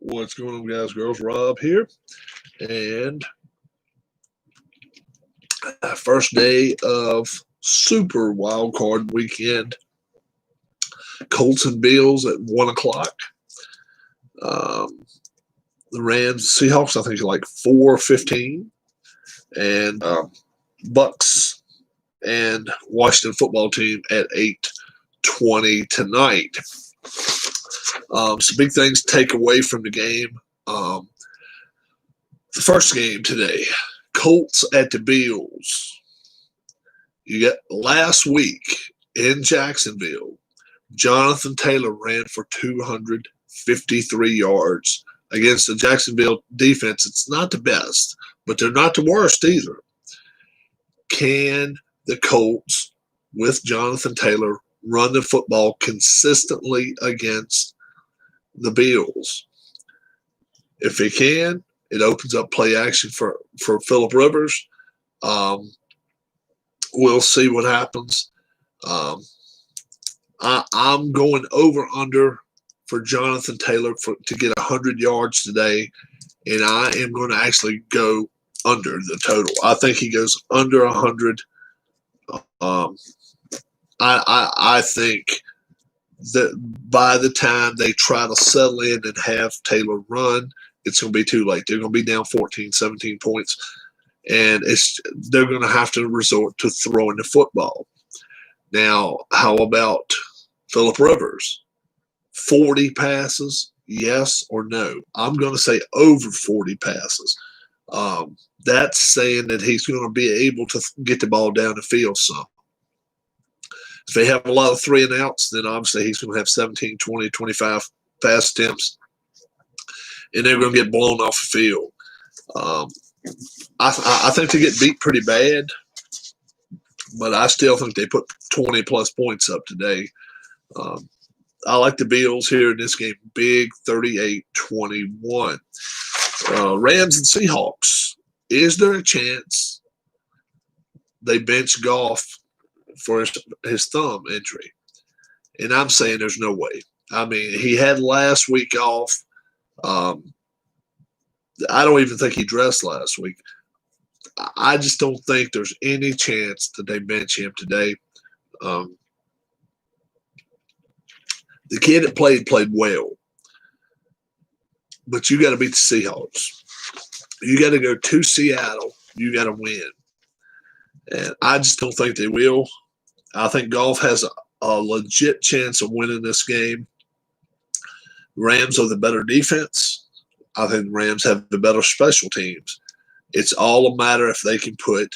What's going on, guys, girls? Rob here. And first day of Super Wild Card Weekend. Colts and Bills at 1 o'clock. The Rams, Seahawks, I think, are like 4:15. And Bucks and Washington football team at 8:20 tonight. Some big things to take away from the game. The first game today, Colts at the Bills. You got last week in Jacksonville, Jonathan Taylor ran for 253 yards against the Jacksonville defense. It's not the best, but they're not the worst either. Can the Colts, with Jonathan Taylor, run the football consistently against the Bills? If they can, it opens up play action for Phillip Rivers. We'll see what happens. I'm going over-under for Jonathan Taylor to get 100 yards today, and I am going to actually go under the total. I think he goes under 100. I think that by the time they try to settle in and have Taylor run, it's going to be too late. They're going to be down 14, 17 points, and they're going to have to resort to throwing the football. Now, how about Phillip Rivers? 40 passes, yes or no? I'm going to say over 40 passes. That's saying that he's going to be able to get the ball down the field some. If they have a lot of 3 and outs, then obviously he's going to have 17, 20, 25 pass attempts, and they're going to get blown off the field. I think they get beat pretty bad, but I still think they put 20-plus points up today. I like the Bills here in this game, big 38-21. Rams and Seahawks. Is there a chance they bench Goff for his thumb injury? And I'm saying there's no way. I mean, he had last week off. I don't even think he dressed last week. I just don't think there's any chance that they bench him today. The kid that played well. But you got to beat the Seahawks. You got to go to Seattle. You got to win. And I just don't think they will. I think Goff has a legit chance of winning this game. Rams are the better defense. I think the Rams have the better special teams. It's all a matter if they can put,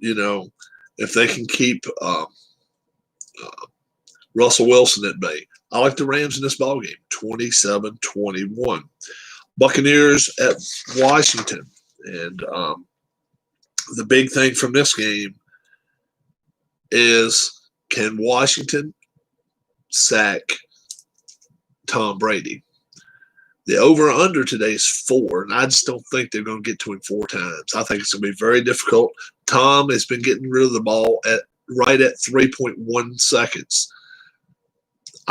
if they can keep Russell Wilson at bay. I like the Rams in this ballgame, 27-21. Buccaneers at Washington. And the big thing from this game is, can Washington sack Tom Brady? The over-under today is 4, and I just don't think they're going to get to him 4 times. I think it's going to be very difficult. Tom has been getting rid of the ball right at 3.1 seconds.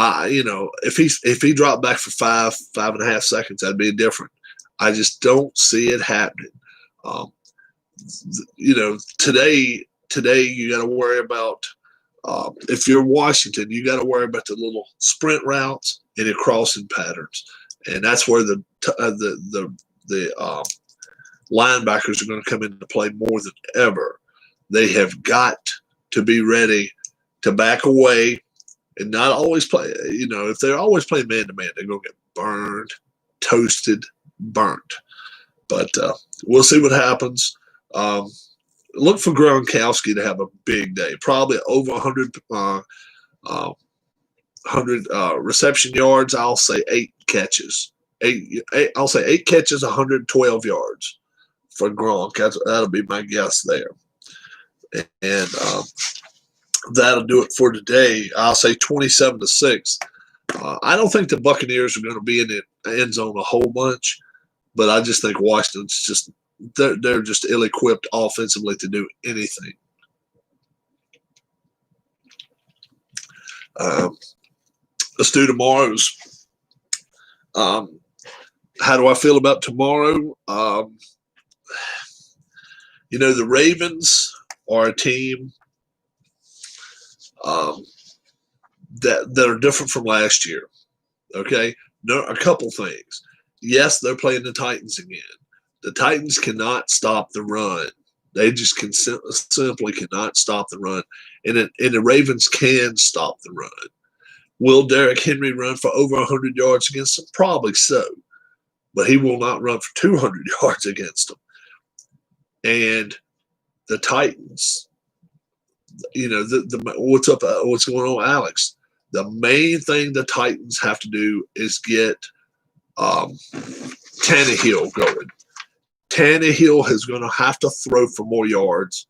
If he dropped back for 5.5 seconds, that'd be different. I just don't see it happening. Today you got to worry about if you're Washington, you got to worry about the little sprint routes and the crossing patterns, and that's where the linebackers are going to come into play more than ever. They have got to be ready to back away and not always play. If they're always playing man-to-man, they're going to get burned, toasted, burnt. But we'll see what happens. Look for Gronkowski to have a big day, probably over 100 reception yards. I'll say 8 catches. I'll say 8 catches, 112 yards for Gronk. That'll be my guess there. And that'll do it for today. I'll say 27-6. I don't think the Buccaneers are going to be in the end zone a whole bunch, but I just think Washington's they're just ill-equipped offensively to do anything. Let's do tomorrow's. How how do I feel about tomorrow? The Ravens are a team that are different from last year. Okay, a couple things. Yes, they're playing the Titans again. The Titans cannot stop the run. They just simply cannot stop the run, and the Ravens can stop the run. Will Derrick Henry run for over 100 yards against them? Probably so, but he will not run for 200 yards against them. And the Titans, what's up? What's going on, Alex? The main thing the Titans have to do is get Tannehill going. Tannehill is going to have to throw for more yards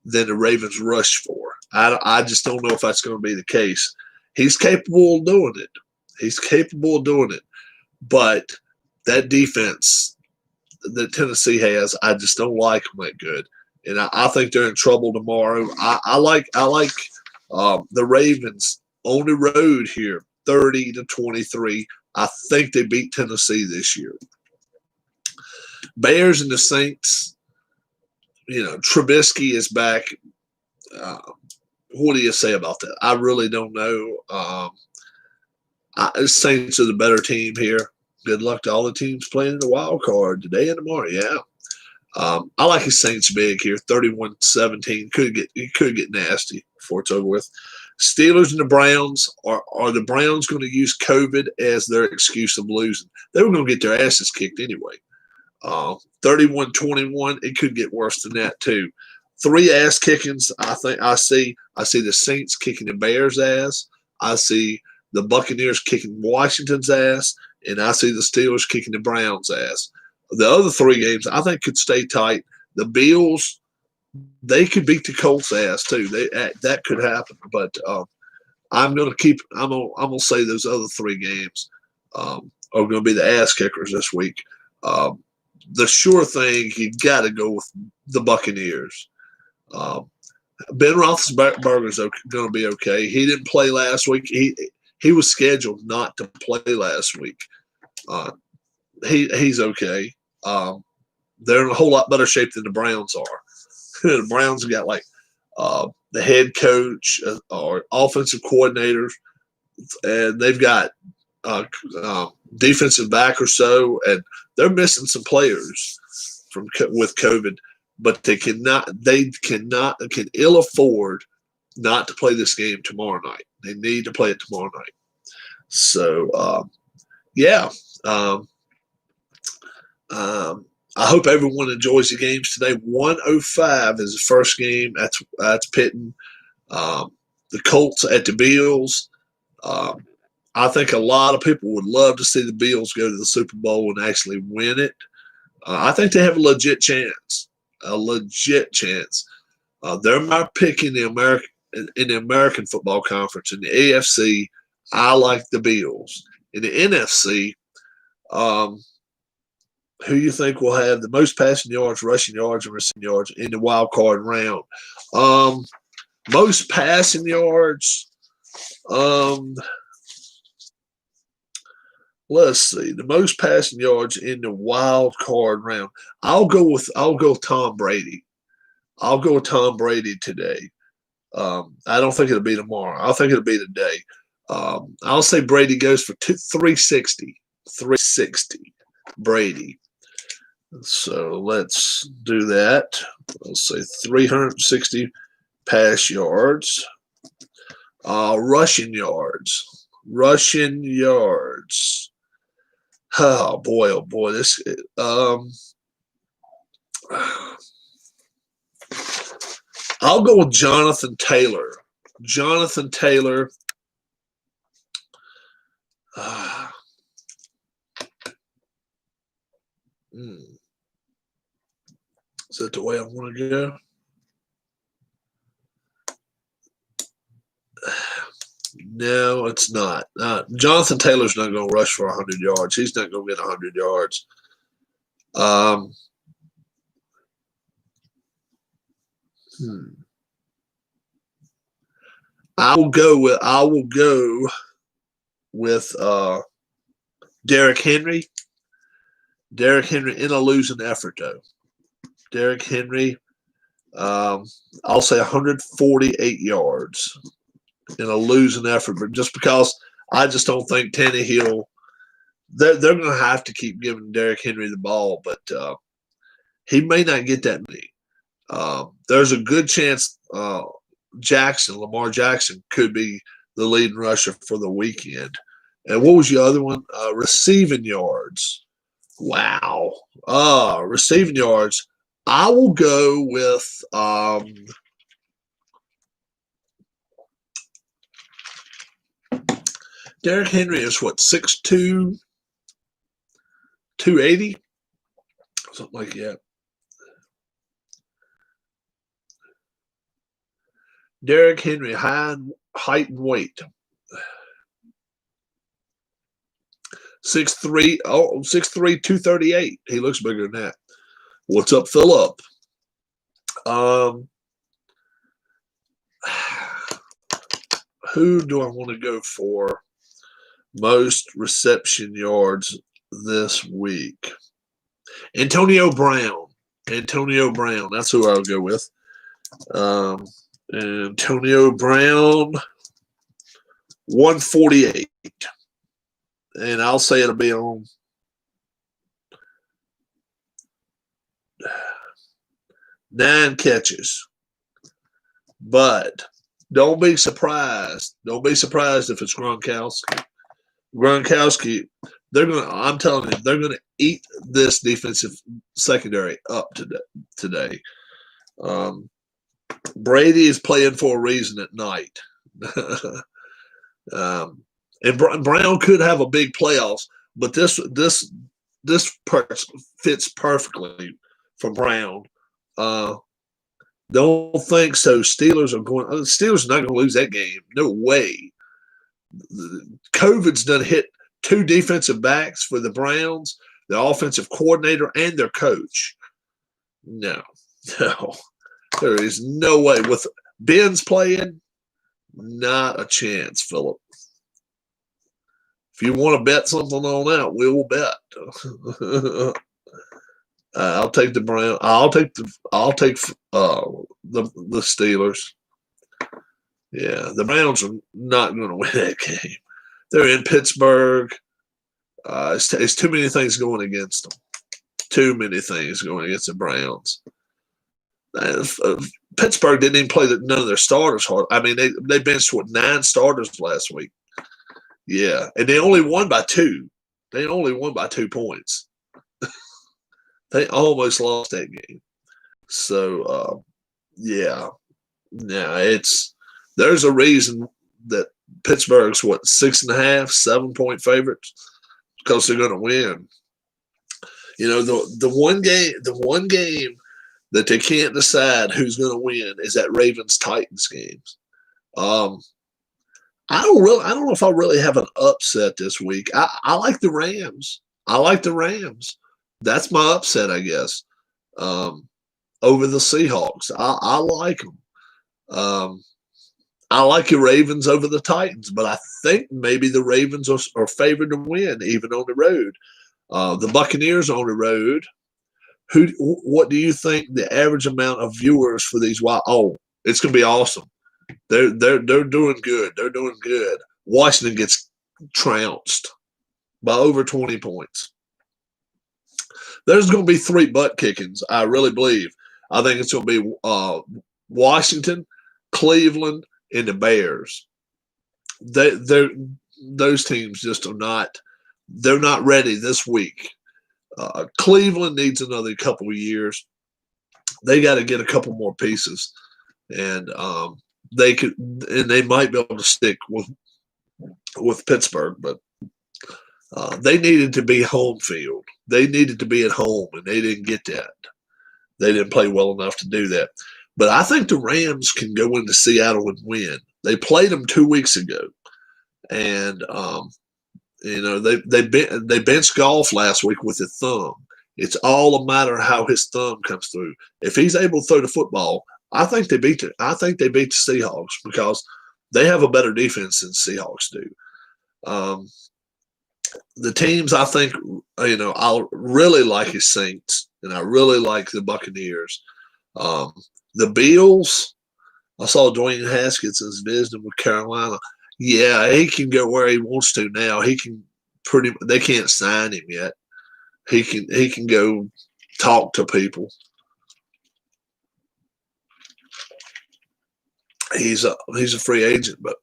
than the Ravens rush for. I just don't know if that's going to be the case. He's capable of doing it. But that defense that Tennessee has, I just don't like them that good. And I think they're in trouble tomorrow. I like the Ravens on the road here, 30-23. I think they beat Tennessee this year. Bears and the Saints, Trubisky is back. What do you say about that? I really don't know. Saints are the better team here. Good luck to all the teams playing in the wild card today and tomorrow. Yeah. I like the Saints big here, 31-17. It could get nasty before it's over with. Steelers and the Browns, are the Browns going to use COVID as their excuse of losing? They were going to get their asses kicked anyway. 31-21. It could get worse than that too. 3 ass kickings. I see the Saints kicking the Bears' ass. I see the Buccaneers kicking Washington's ass, and I see the Steelers kicking the Browns' ass. The other 3 games I think could stay tight. The Bills, they could beat the Colts' ass too. That could happen. But I'm gonna say those other 3 games are going to be the ass kickers this week. The sure thing, you got to go with the Buccaneers. Ben Roethlisberger's going to be okay. He didn't play last week. He was scheduled not to play last week. He's okay. They're in a whole lot better shape than the Browns are. The Browns have got the head coach or offensive coordinators, and they've got defensive back or so, and they're missing some players with COVID, but they can ill afford not to play this game tomorrow night. They need to play it tomorrow night. So, yeah. I hope everyone enjoys the games today. 105 is the first game. That's pitting the Colts at the Bills. I think a lot of people would love to see the Bills go to the Super Bowl and actually win it. I think they have a legit chance. They're my pick in the American Football Conference. In the AFC, I like the Bills. In the NFC, who you think will have the most passing yards, rushing yards, and receiving yards in the wild card round? Most passing yards. Let's see. The most passing yards in the wild card round. I'll go with Tom Brady. I'll go with Tom Brady today. I don't think it'll be tomorrow. I think it'll be today. I'll say Brady goes for 360. 360. Brady. So let's do that. Let's say 360 pass yards. Rushing yards. Oh boy, this I'll go with Jonathan Taylor. Is that the way I want to go? No, it's not. Jonathan Taylor's not going to rush for 100 yards. He's not going to get 100 yards. I will go with Derrick Henry. Derrick Henry in a losing effort, though. Derrick Henry, I'll say 148 yards in a losing effort, but just because I just don't think Tannehill, they're going to have to keep giving Derrick Henry the ball, but he may not get that many. There's a good chance Lamar Jackson, could be the leading rusher for the weekend. And what was the other one? Receiving yards. Wow. Receiving yards. I will go with Derrick Henry is what, 6'2", 280? Something like that. Derrick Henry, height and weight. 6'3", 238. He looks bigger than that. What's up, Phillip? Who do I want to go for most reception yards this week? Antonio Brown. Antonio Brown. That's who I'll go with. Antonio Brown, 148. And I'll say it'll be on 9 catches. But don't be surprised. Don't be surprised if it's Gronkowski. Gronkowski, I'm telling you, they're gonna eat this defensive secondary up today. Brady is playing for a reason at night. And Brown could have a big playoffs, but this fits perfectly for Brown. Don't think so. Steelers are not going to lose that game. No way. COVID's done hit 2 defensive backs for the Browns, the offensive coordinator, and their coach. No. There is no way. With Ben's playing, not a chance, Philip. If you want to bet something on that, we will bet. I'll take the Brown. I'll take the Steelers. Yeah, the Browns are not going to win that game. They're in Pittsburgh. It's too many things going against them. Too many things going against the Browns. Pittsburgh didn't even play none of their starters hard. I mean, they benched 9 starters last week. Yeah, and they only won by 2. They only won by 2 points. They almost lost that game. So, yeah. There's a reason that Pittsburgh's 6.5, 7-point favorites, because they're going to win. You know, the one game that they can't decide who's going to win is that Ravens-Titans games. I don't know if I really have an upset this week. I like the Rams. That's my upset, I guess. Over the Seahawks. I like them. I like the Ravens over the Titans, but I think maybe the Ravens are favored to win, even on the road. The Buccaneers on the road. What do you think the average amount of viewers for these? Oh, it's going to be awesome. They're doing good. They're doing good. Washington gets trounced by over 20 points. There's going to be 3 butt kickings, I really believe. I think it's going to be Washington, Cleveland, and the Bears. Those teams just are not. They're not ready this week. Cleveland needs another couple of years. They got to get a couple more pieces, and they might be able to stick with Pittsburgh, but they needed to be home field. They needed to be at home, and they didn't get that. They didn't play well enough to do that. But I think the Rams can go into Seattle and win. They played them 2 weeks ago, and they benched Goff last week with his thumb. It's all a matter of how his thumb comes through. If he's able to throw the football, I think they beat the Seahawks, because they have a better defense than the Seahawks do. The teams I think, I really like is Saints, and I really like the Buccaneers. Um, the Bills, I saw Dwayne Haskins is visiting with Carolina. Yeah, he can go where he wants to now. He can they can't sign him yet. He can go talk to people. He's a free agent, but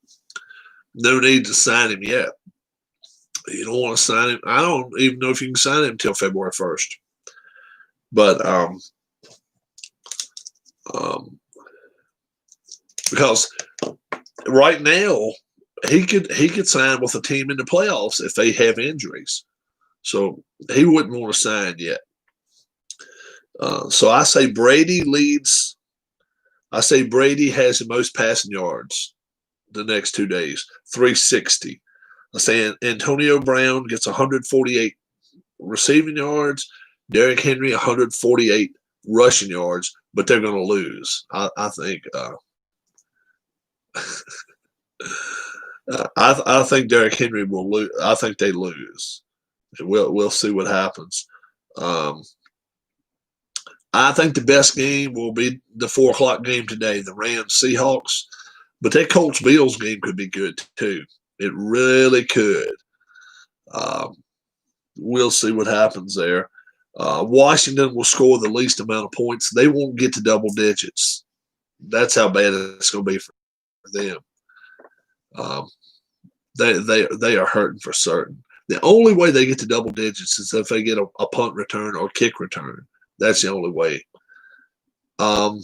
no need to sign him yet. You don't want to sign him. I don't even know if you can sign him until February 1st. But because right now he could sign with a team in the playoffs if they have injuries. So he wouldn't want to sign yet. So I say Brady leads. I say Brady has the most passing yards the next 2 days, 360. I say Antonio Brown gets 148 receiving yards, Derrick Henry 148 rushing yards, but they're going to lose. I think. I think Derrick Henry will lose. I think they lose. We'll see what happens. I think the best game will be the 4 o'clock game today, the Rams Seahawks. But that Colts Bills game could be good too. It really could. We'll see what happens there. Washington will score the least amount of points. They won't get to double digits. That's how bad it's going to be for them. They are hurting for certain. The only way they get to double digits is if they get a punt return or kick return. That's the only way. I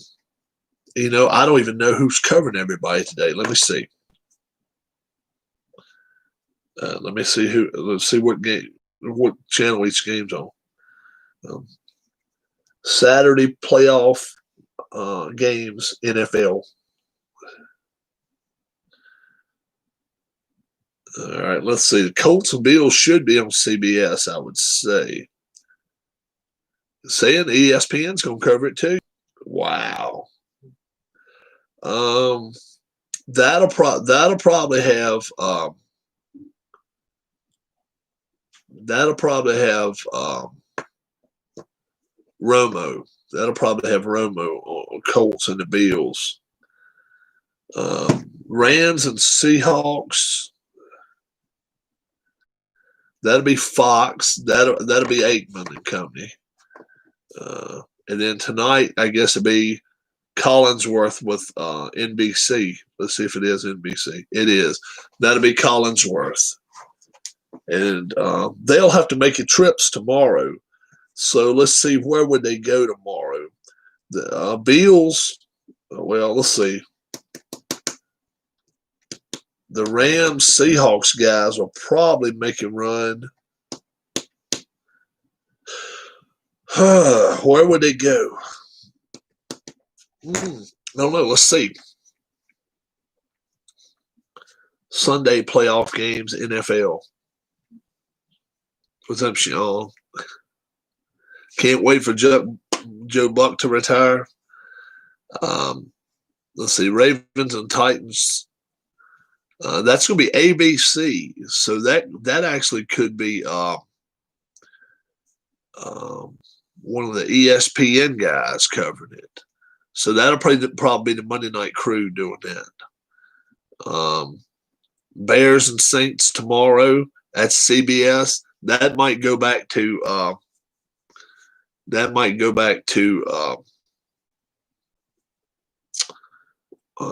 don't even know who's covering everybody today. Let me see. Let's see what channel each game's on. Saturday playoff games, NFL. All right, let's see. The Colts and Bills should be on CBS, I would say. Saying ESPN's going to cover it too. Wow. That'll probably have Romo. That'll probably have Romo on Colts and the Bills. Rams and Seahawks. That'll be Fox. That'll be Aikman and company. And then tonight, I guess it'll be Collinsworth with NBC. Let's see if it is NBC. It is. That'll be Collinsworth. And they'll have to make trips tomorrow. So let's see, where would they go tomorrow? The Bills, well, let's see. The Rams Seahawks guys will probably make a run. Where would they go? I don't know. Let's see. Sunday playoff games, NFL. What's up, Sean? Can't wait for Joe Buck to retire. Let's see. Ravens and Titans. That's going to be ABC. So that actually could be one of the ESPN guys covering it. So that'll probably be the Monday Night Crew doing that. Bears and Saints tomorrow. That's CBS. That might go back to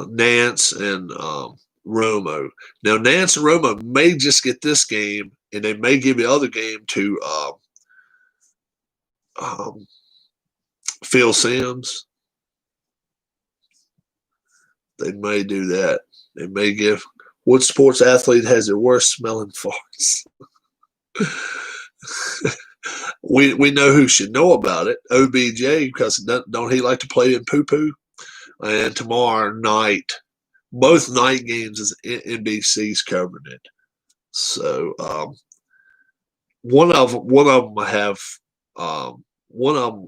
Nance and Romo. Now Nance and Romo may just get this game, and they may give the other game to Phil Simms. They may do that. They may give. What sports athlete has the worst smelling farts? we know who should know about it. OBJ, because don't he like to play in poo-poo? And tomorrow night, both night games is NBC's covering it. So one of them have one of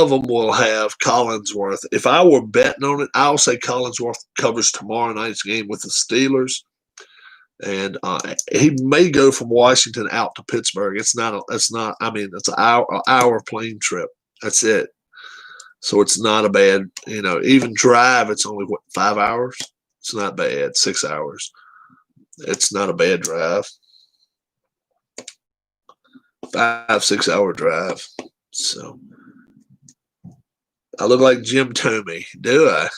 them will have Collinsworth. If I were betting on it, I'll say Collinsworth covers tomorrow night's game with the Steelers. and he may go from Washington out to Pittsburgh. It's not. It's not. I mean, it's an hour plane trip. That's it. So it's not a bad. Even drive. It's only 5 hours. It's not bad. 6 hours. It's not a bad drive. 5-6 hour drive. So I look like Jim Tomey, do I?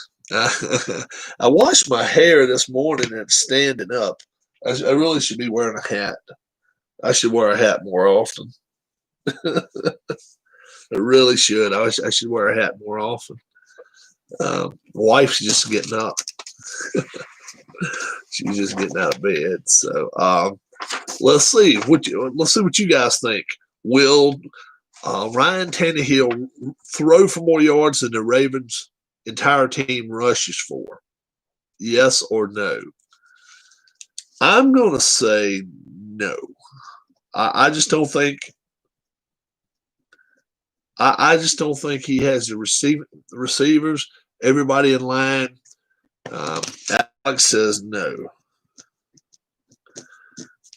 I washed my hair this morning and it's standing up. I really should be wearing a hat. I should wear a hat more often. I really should. I should wear a hat more often. Wife's just getting up. She's just getting out of bed. So let's see what you guys think. Will Ryan Tannehill throw for more yards than the Ravens' entire team rushes for? Yes or no? I'm going to say no. I just don't think. I just don't think he has the receivers. Everybody in line. Alex says no.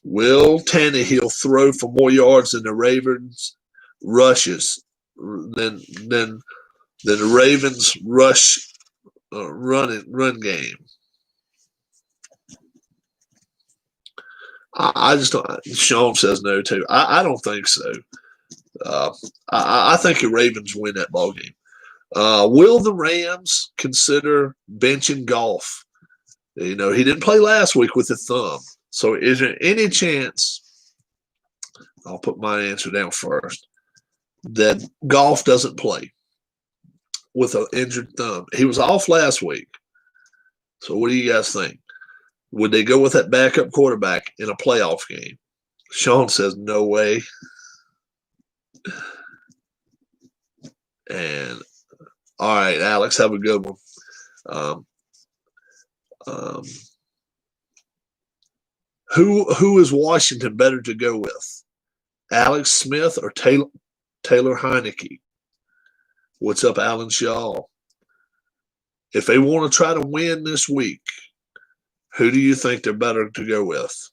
Will Tannehill throw for more yards than the Ravens rushes than the Ravens run game? I just don't. Sean says no too. I don't think so. I think the Ravens win that ball game. Will the Rams consider benching Goff? He didn't play last week with a thumb. So is there any chance, I'll put my answer down first, that Goff doesn't play with an injured thumb? He was off last week. So what do you guys think? Would they go with that backup quarterback in a playoff game? Sean says no way. And all right, Alex, have a good one. Who is Washington better to go with? Alex Smith or Taylor Heinicke? What's up, Alan Shaw? If they want to try to win this week, who do you think they're better to go with?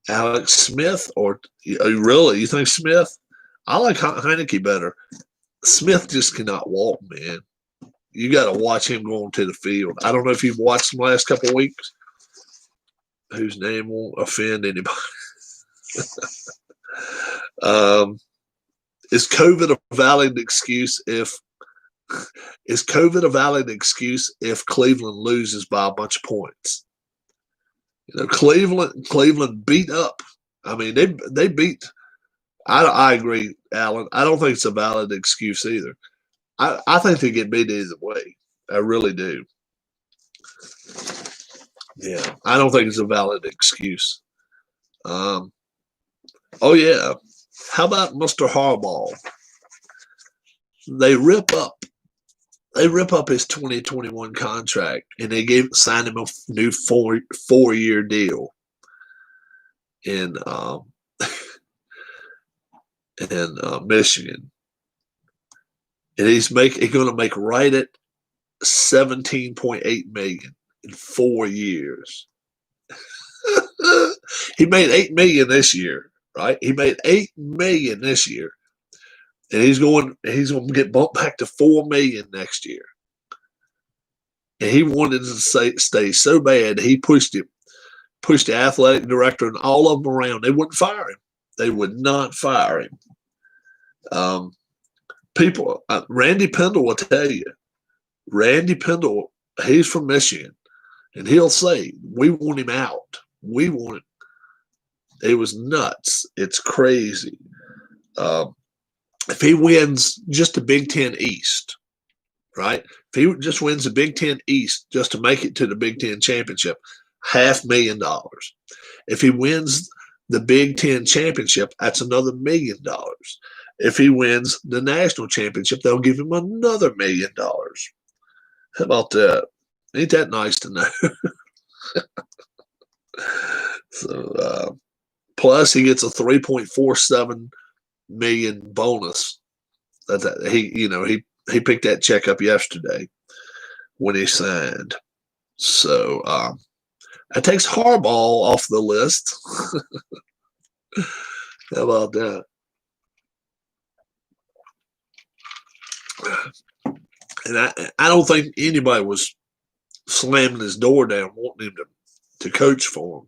Alex Smith or really? You think Smith? I like Heinicke better. Smith just cannot walk, man. You got to watch him going to the field. I don't know if you've watched him last couple of weeks. Whose name won't offend anybody. Is COVID a valid excuse if Cleveland loses by a bunch of points? Cleveland beat up. I mean, they beat. I agree, Alan. I don't think it's a valid excuse either. I think they get beat either way. I really do. Yeah, I don't think it's a valid excuse. Oh yeah, how about Mr. Harbaugh? They rip up his 2021 contract and they signed him a new four-year deal in Michigan, and he's going to make right at $17.8 million in 4 years. He made $8 million this year, right? He made $8 million this year, and he's going to get bumped back to $4 million next year. And he wanted to stay so bad, he pushed the athletic director and all of them around. They wouldn't fire him. They would not fire him. Randy Pendle will tell you. Randy Pendle, he's from Michigan, and he'll say, "We want him out. We want him." It was nuts. It's crazy. If he wins just the Big Ten East, right? If he just wins the Big Ten East just to make it to the Big Ten championship, $500,000. If he wins the Big Ten championship, that's another $1 million. If he wins the national championship, they'll give him another $1 million. How about that? Ain't that nice to know? So, plus he gets a $3.47 million bonus. That he picked that check up yesterday when he signed. So that takes Harbaugh off the list. How about that? And I don't think anybody was slamming his door down wanting him to coach for him.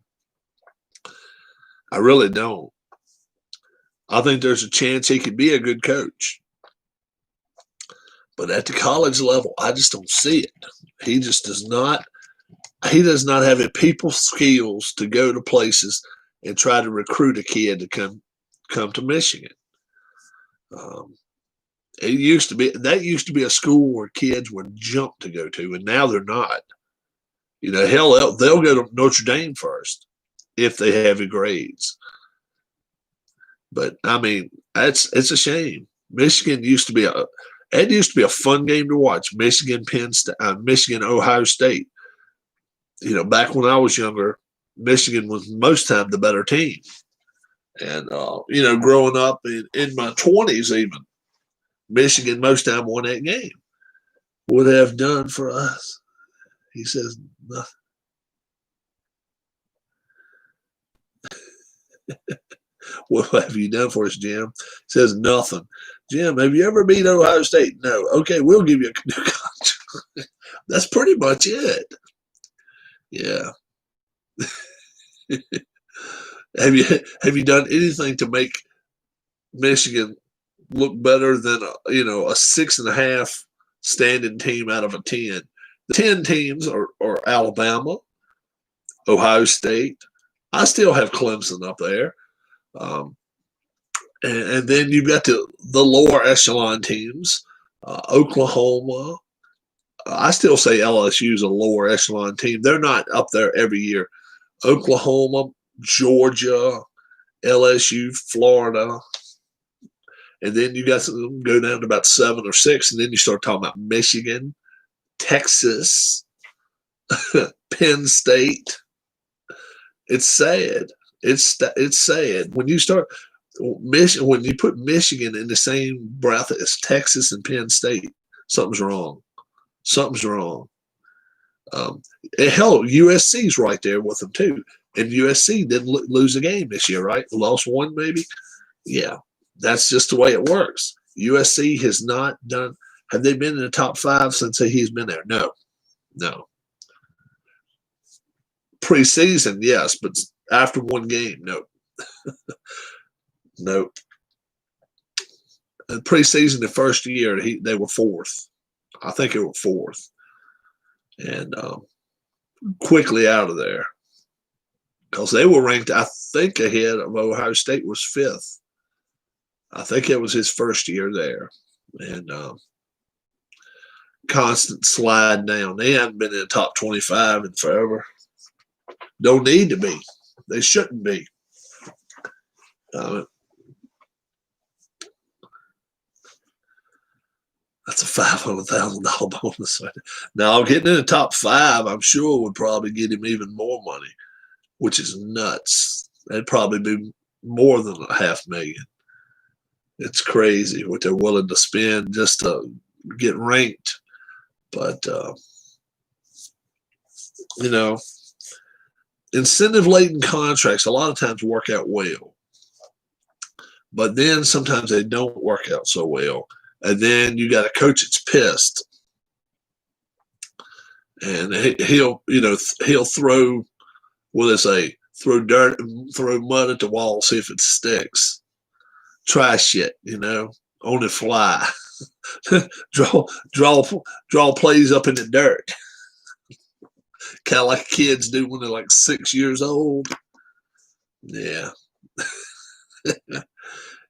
I really don't. I think there's a chance he could be a good coach. But at the college level, I just don't see it. He just does not have the people skills to go to places and try to recruit a kid to come to Michigan. That used to be a school where kids would jump to go to, and now they're not. Hell, they'll go to Notre Dame first if they have the grades. But I mean, it's a shame. Michigan used to be a fun game to watch. Michigan, Michigan, Ohio State. Back when I was younger, Michigan was most time the better team. And growing up in my 20s, even Michigan most time won that game. Would have done for us. He says nothing. What have you done for us, Jim? He says nothing. Jim, have you ever beat Ohio State? No. Okay, we'll give you a new contract. That's pretty much it. Yeah. Have you done anything to make Michigan look better than a 6.5 standing team out of a 10? The 10 teams are Alabama, Ohio State. I still have Clemson up there. And then you've got the lower echelon teams, Oklahoma. I still say LSU is a lower echelon team. They're not up there every year. Oklahoma, Georgia, LSU, Florida. And then you got to go down to about 7 or 6, and then you start talking about Michigan, Texas, Penn State. It's sad. It's sad when you put Michigan in the same breath as Texas and Penn State. Something's wrong. Something's wrong. Hell, USC's right there with them too, and USC didn't lose a game this year, right? Lost one, maybe. Yeah, that's just the way it works. USC has not done. Have they been in the top 5 since he's been there? No. Preseason, yes, but after one game, no. Nope. In preseason, the first year, they were 4th. I think they were 4th. And quickly out of there. Because they were ranked, I think, ahead of Ohio State was 5th. I think it was his first year there. And constant slide down. They haven't been in the top 25 in forever. Don't need to be. They shouldn't be. That's a $500,000 bonus. Now, getting in the top 5, I'm sure would probably get him even more money, which is nuts. That'd probably be more than $500,000. It's crazy what they're willing to spend just to get ranked. But, incentive-laden contracts a lot of times work out well. But then sometimes they don't work out so well. And then you got a coach that's pissed. And he'll throw, what do they say, throw dirt, throw mud at the wall, see if it sticks. Try shit, on the fly. draw plays up in the dirt. Kind of like kids do when they're like 6 years old. Yeah.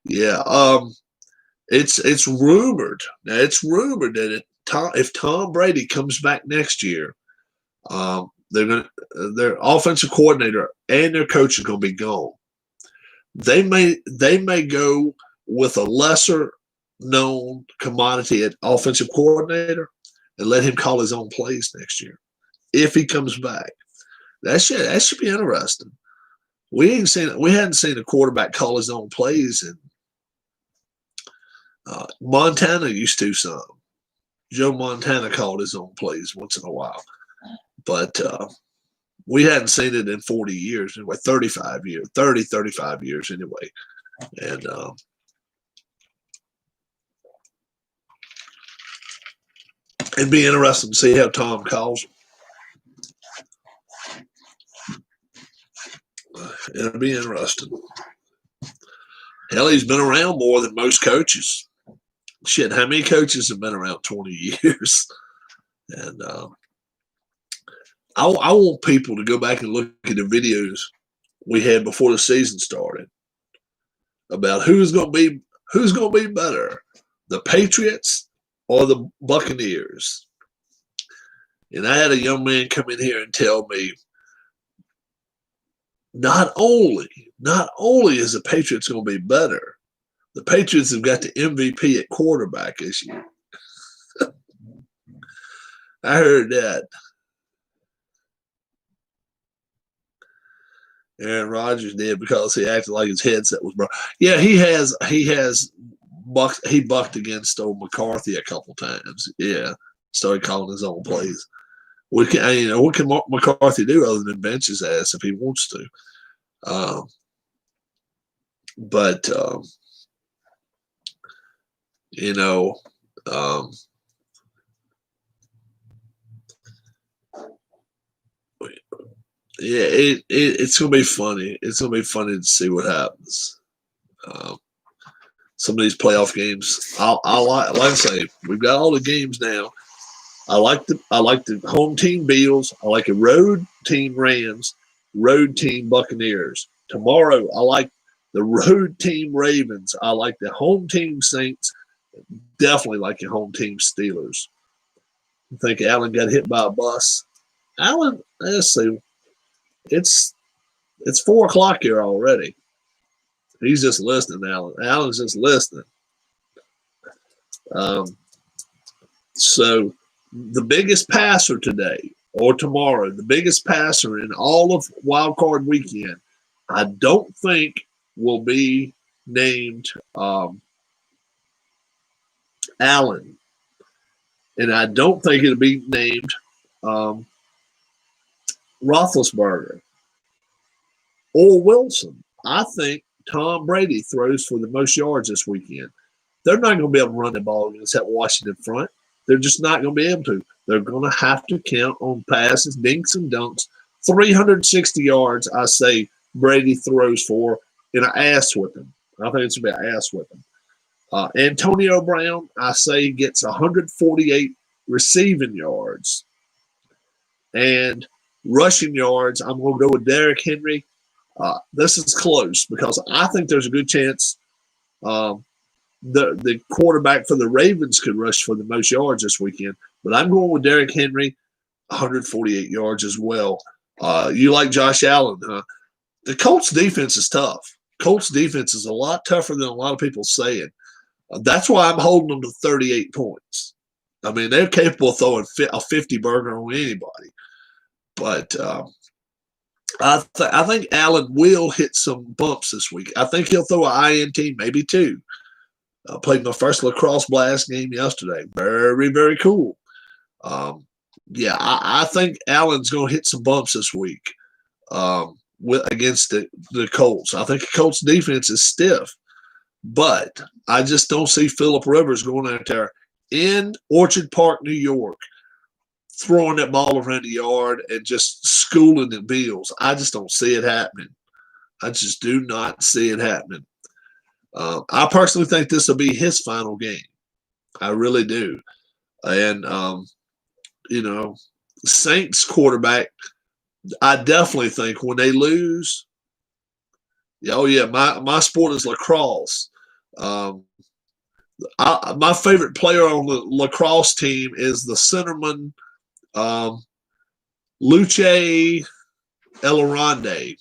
Yeah. It's rumored. Now it's rumored that if Tom Brady comes back next year, their offensive coordinator and their coach are going to be gone. They may go with a lesser known commodity at offensive coordinator and let him call his own plays next year if he comes back. That should be interesting. We hadn't seen a quarterback call his own plays in Montana used to some. Joe Montana called his own plays once in a while, but we hadn't seen it in 40 years anyway, 35 years, 30, 35 years anyway. And it'd be interesting to see how Tom calls. It'll be interesting. Hell, he's been around more than most coaches. Shit, how many coaches have been around 20 years? And I want people to go back and look at the videos we had before the season started about who's going to be better, the Patriots or the Buccaneers. And I had a young man come in here and tell me, not only is the Patriots going to be better, the Patriots have got the MVP at quarterback this year. I heard that. Aaron Rodgers did because he acted like his headset was broken. Yeah, he bucked against old McCarthy a couple times. Yeah, started calling his own plays. What can McCarthy do other than bench his ass if he wants to? But yeah, it's gonna be funny. It's gonna be funny to see what happens. Some of these playoff games, like I say, we've got all the games now. I like the home team Bills. I like the road team Rams, road team Buccaneers. Tomorrow, I like the road team Ravens. I like the home team Saints. Definitely like the home team Steelers. I think Allen got hit by a bus. Allen, let's see. It's 4:00 here already. He's just listening, Allen. Allen's just listening. So the biggest passer today or tomorrow, the biggest passer in all of Wild Card Weekend, I don't think will be named Allen. And I don't think it'll be named Roethlisberger or Wilson. I think Tom Brady throws for the most yards this weekend. They're not going to be able to run the ball against that Washington front. They're just not going to be able to. They're going to have to count on passes, dinks and dunks. 360 yards, I say Brady throws for in an ass whipping. I think it's going to be an ass whipping. Antonio Brown, I say, gets 148 receiving yards. And rushing yards, I'm going to go with Derrick Henry. This is close because I think there's a good chance the quarterback for the Ravens could rush for the most yards this weekend. But I'm going with Derrick Henry, 148 yards as well. You like Josh Allen, huh? The Colts defense is tough. Colts defense is a lot tougher than a lot of people saying. That's why I'm holding them to 38 points. I mean, they're capable of throwing a 50 burger on anybody. But I think Allen will hit some bumps this week. I think he'll throw an INT, maybe two. I played my first lacrosse blast game yesterday. Very, very cool. I think Allen's going to hit some bumps this week against the Colts. I think the Colts defense is stiff, but I just don't see Phillip Rivers going out there in Orchard Park, New York, throwing that ball around the yard and just schooling the Bills. I just don't see it happening. I just do not see it happening. I personally think this will be his final game. I really do. And, Saints quarterback, I definitely think when they lose, my sport is lacrosse. My favorite player on the lacrosse team is the centerman, Luce Elorande.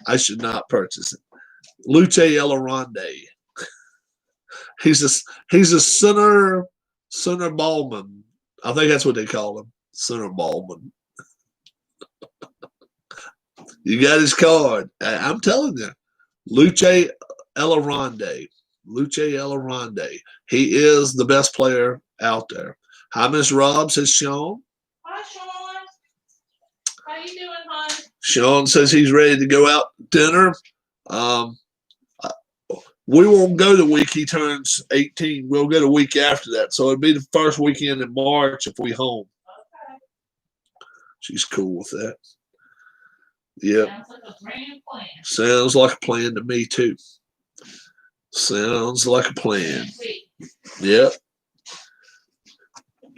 I should not purchase it. Luce Elorande. He's a center ballman. I think that's what they call him, center ballman. You got his card. I'm telling you, Luce Elorande. Luce Elrondé. He is the best player out there. Hi, Miss Rob, says Sean. Hi, Sean. How you doing, hon? Sean says he's ready to go out to dinner. We won't go the week he turns 18. We'll go the week after that. So it'll be the first weekend in March if we home. Okay. She's cool with that. Yep. Sounds like a grand plan. Sounds like a plan to me, too. Sounds like a plan. Sweet. Yep.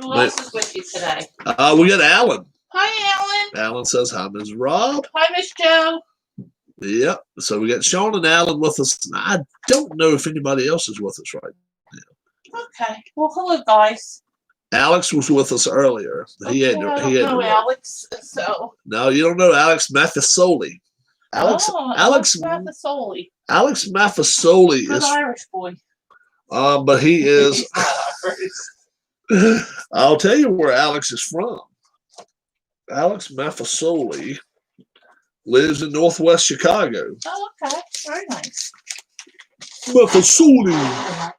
Who else is with you today? We got Alan. Hi, Alan. Alan says, hi, Ms. Rob. Hi, Miss Joe. Yep. So we got Sean and Alan with us. I don't know if anybody else is with us right now. Okay. Well, hello, guys. Alex was with us earlier. He I had don't know Alex, so. No, you don't know Alex Maffasoli. Alex Maffasoli. Alex Maffasoli Good is Irish boy. but he is He's not Irish. I'll tell you where Alex is from. Alex Maffasoli lives in Northwest Chicago. Oh, okay. Very nice. Maffasoli.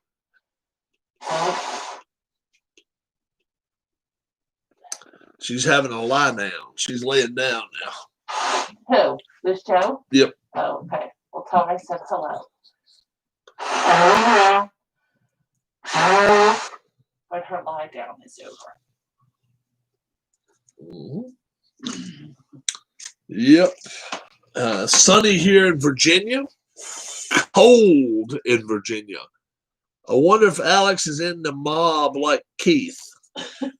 She's having a lie down. She's laying down now. Who? Miss Joe? Yep. Oh, okay. Well, tell her I said hello. But her lie down is over. Mm-hmm. Yep. Sunny here in Virginia. Cold in Virginia. I wonder if Alex is in the mob like Keith.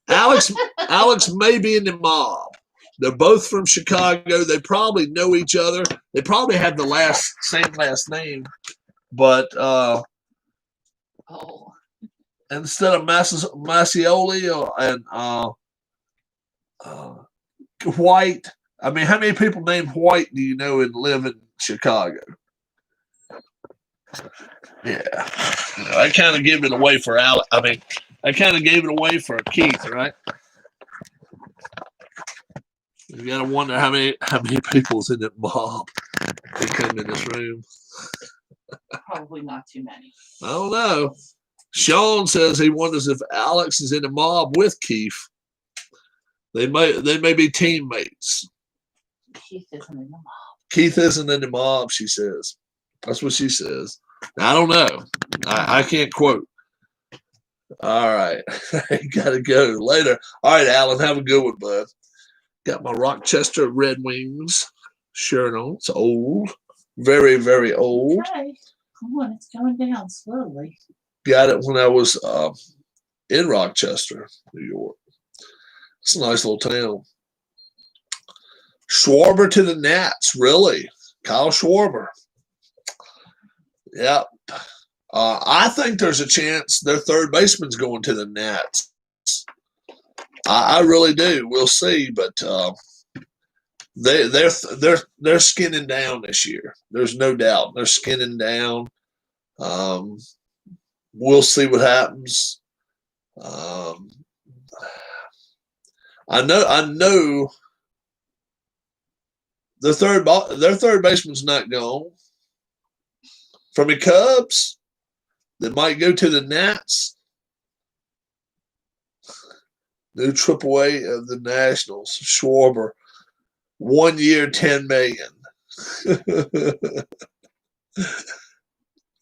Alex may be in the mob. They're both from Chicago. They probably know each other. They probably have the same last name. But instead of Massioli and White, I mean, how many people named White do you know and live in Chicago? Yeah. I kind of gave it away for Alex. I mean, I kind of gave it away for Keith, right? You gotta wonder how many people's in that mob that come in this room. Probably not too many. I don't know. Sean says he wonders if Alex is in the mob with Keith. They may be teammates. Keith isn't in the mob. Keith isn't in the mob, she says. That's what she says. I don't know. I can't quote. All right. I gotta go later. All right, Alan, have a good one, bud. Got my Rochester Red Wings shirt on. It's old. Very, very old. Okay. Come on, it's going down slowly. Got it when I was in Rochester, New York. It's a nice little town. Schwarber to the Nats, really. Kyle Schwarber. Yep. I think there's a chance their third baseman's going to the Nats. I really do. We'll see, but they're skinning down this year. There's no doubt they're skinning down. We'll see what happens. I know. Their third baseman's not gone. From the Cubs, that might go to the Nats. New AAA of the Nationals, Schwarber, 1 year, $10 million.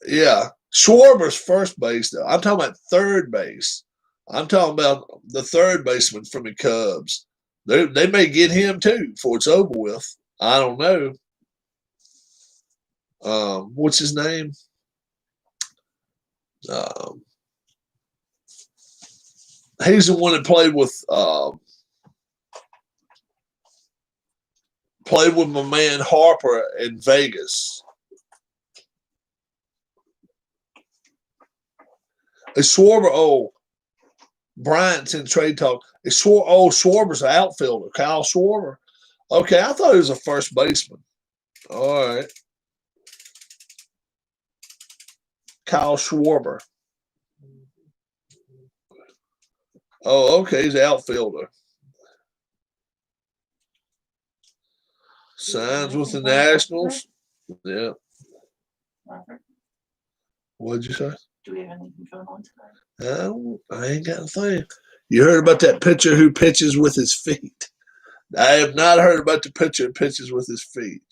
Yeah, Schwarber's first base though. I'm talking about third base. I'm talking about the third baseman from the Cubs. They may get him too before it's over with. I don't know. What's his name? He's the one that played with my man Harper in Vegas. It's Schwarber. Bryant's in trade talk. It's Schwarber's an outfielder. Kyle Schwarber. Okay, I thought he was a first baseman. All right. Kyle Schwarber. Oh, okay. He's an outfielder. Signs with the Nationals. Yeah. What'd you say? Do we have anything going on tonight? I ain't got a thing. You heard about that pitcher who pitches with his feet? I have not heard about the pitcher who pitches with his feet.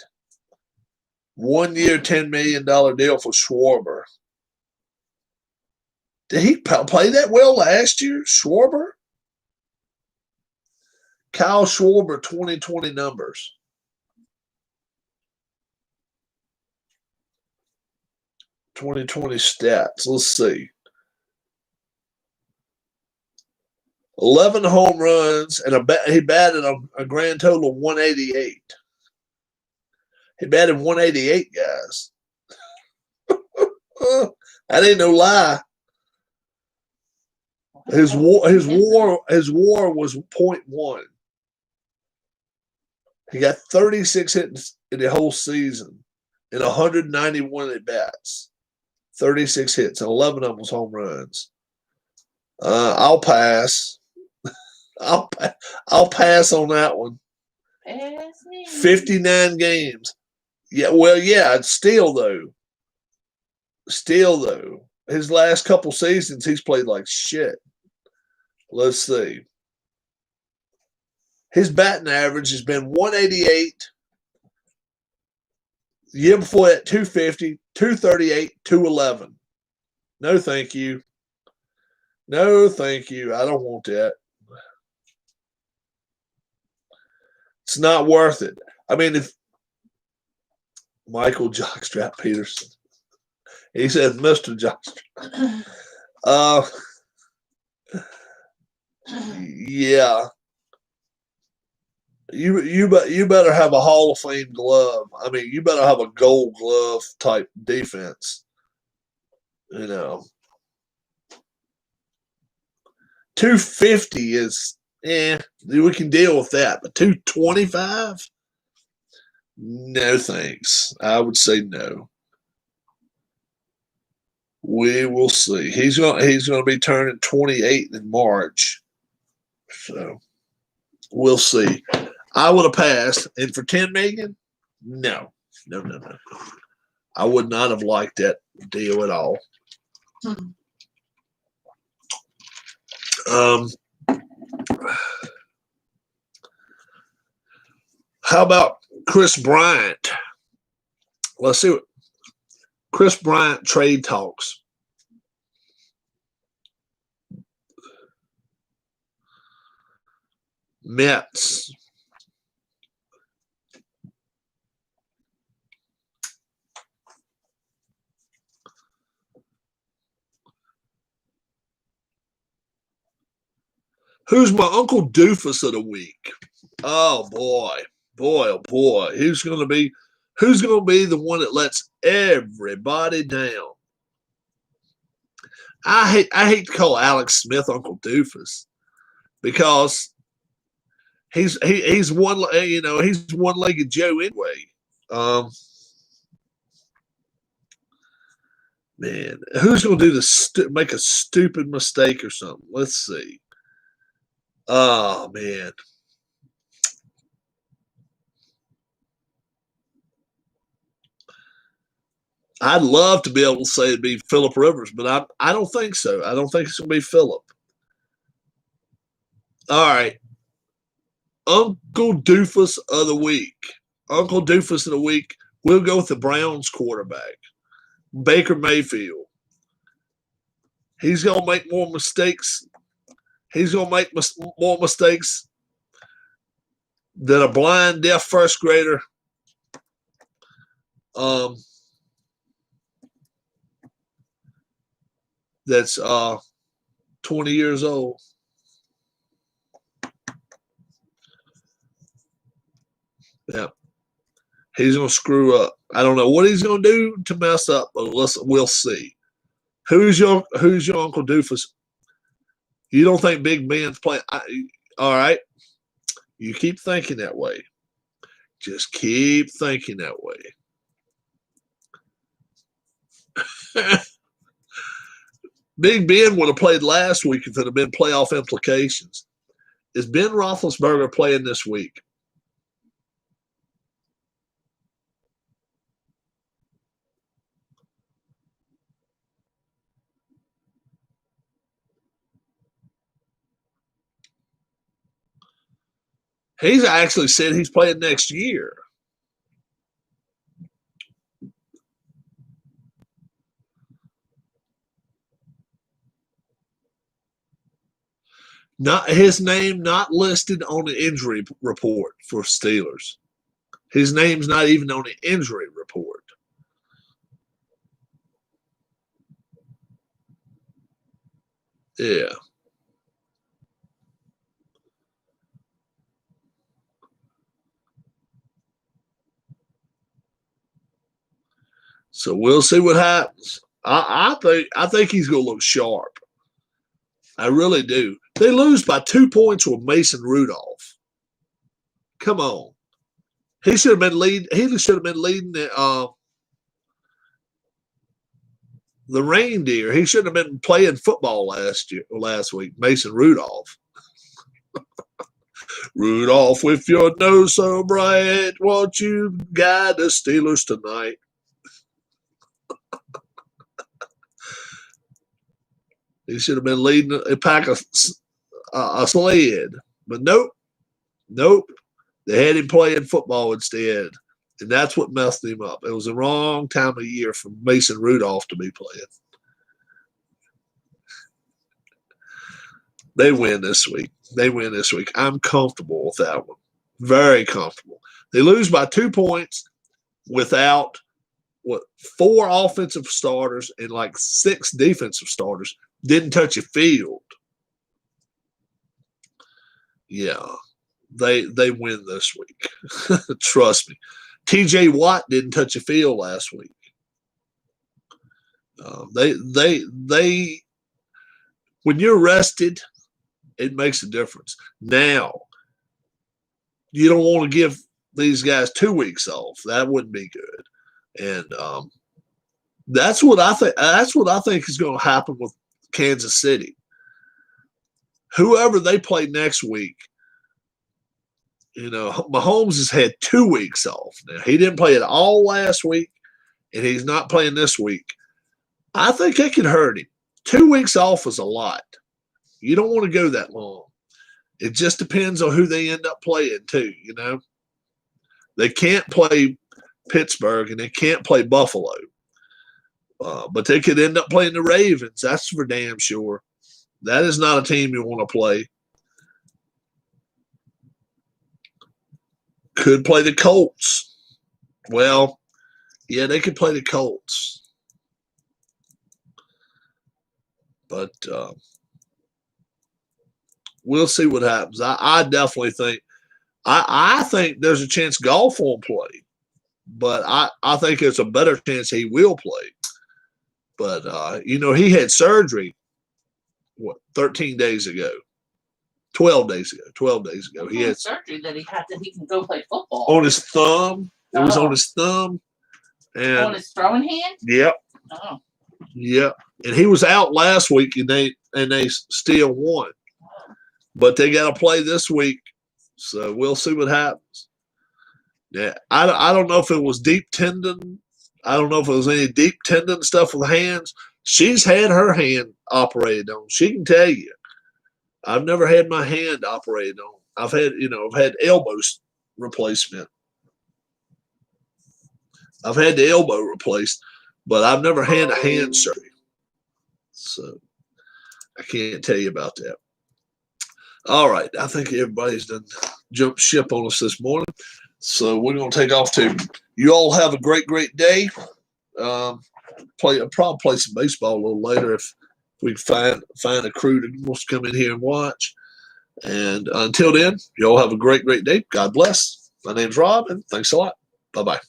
1 year, $10 million deal for Schwarber. Did he play that well last year, Schwarber? Kyle Schwarber, 2020 numbers. '20 stats. Let's see. 11 home runs, and he batted a grand total of 188. He batted 188, guys. That ain't no lie. His WAR was 0.1. He got 36 hits in the whole season and 191 at bats. 36 hits, and 11 of them was home runs. I'll pass. I'll pass on that one. 59 games. Yeah, well, yeah, still though. His last couple seasons, he's played like shit. Let's see. His batting average has been 188. The year before that, 250, 238, 211. No, thank you. No, thank you. I don't want that. It's not worth it. I mean, if Michael Jockstrap Peterson, he said Mr. Jockstrap. Yeah. You better have a Hall of Fame glove. I mean, you better have a Gold Glove type defense. 250 is we can deal with that, but 225? No thanks. I would say no. We will see. He's gonna be turning 28 in March, so we'll see. I would have passed, and for $10 million, no. I would not have liked that deal at all. How about Chris Bryant? Let's see what Chris Bryant trade talks. Mets. Who's my Uncle Doofus of the week? Oh boy. Who's gonna be the one that lets everybody down? I hate to call Alex Smith Uncle Doofus because he's one-legged Joe anyway. Man, who's gonna do make a stupid mistake or something? Let's see. Oh man. I'd love to be able to say it'd be Phillip Rivers, but I don't think so. I don't think it's going to be Phillip. All right. Uncle Doofus of the week. Uncle Doofus of the week. We'll go with the Browns quarterback, Baker Mayfield. He's going to make more mistakes. He's going to make more mistakes than a blind, deaf first grader. That's 20 years old. Yeah. He's going to screw up. I don't know what he's going to do to mess up, but we'll see. Who's your Uncle Doofus? You don't think Big Ben's playing? All right. You keep thinking that way. Just keep thinking that way. Big Ben would have played last week if it had been playoff implications. Is Ben Roethlisberger playing this week? He's actually said he's playing next year. Not his name not listed on the injury report for Steelers. His name's not even on the injury report. Yeah. So we'll see what happens. I think he's going to look sharp. I really do. They lose by 2 points with Mason Rudolph. Come on, he should have been leading. He should have been leading the reindeer. He shouldn't have been playing football last week. Mason Rudolph. Rudolph, with your nose so bright, won't you guide the Steelers tonight? He should have been leading a pack of a sled, but nope. They had him playing football instead, and that's what messed him up. It was the wrong time of year for Mason Rudolph to be playing. They win this week. I'm comfortable with that one. Very comfortable. They lose by 2 points without 4 offensive starters and like 6 defensive starters. Didn't touch a field. Yeah, they win this week. Trust me. T.J. Watt didn't touch a field last week. They when you're rested, it makes a difference. Now, you don't want to give these guys 2 weeks off. That wouldn't be good. And that's what I think. That's what I think is going to happen with Kansas City. Whoever they play next week, Mahomes has had 2 weeks off. Now, he didn't play at all last week, and he's not playing this week. I think it could hurt him. 2 weeks off is a lot. You don't want to go that long. It just depends on who they end up playing, too, They can't play Pittsburgh, and they can't play Buffalo. But they could end up playing the Ravens. That's for damn sure. That is not a team you want to play. Could play the Colts. Well, yeah, they could play the Colts. But we'll see what happens. I definitely think I think there's a chance Goff won't play. But I think there's a better chance he will play. But, he had surgery, 13 days ago? 12 days ago. He had surgery that he can go play football. On his thumb. It was on his thumb. And on his throwing hand? Yep. Oh. Yep. And he was out last week, and they still won. But they got to play this week, so we'll see what happens. Yeah, I don't know if it was deep tendon. I don't know if it was any deep tendon stuff with hands. She's had her hand operated on. She can tell you. I've never had my hand operated on. I've had elbows replacement. I've had the elbow replaced, but I've never had a hand surgery. So I can't tell you about that. All right. I think everybody's done jumped ship on us this morning. So we're going to take off too. You all have a great, great day. I'll probably play some baseball a little later if we can find a crew that wants to come in here and watch. And until then, you all have a great, great day. God bless. My name's Rob, and thanks a lot. Bye-bye.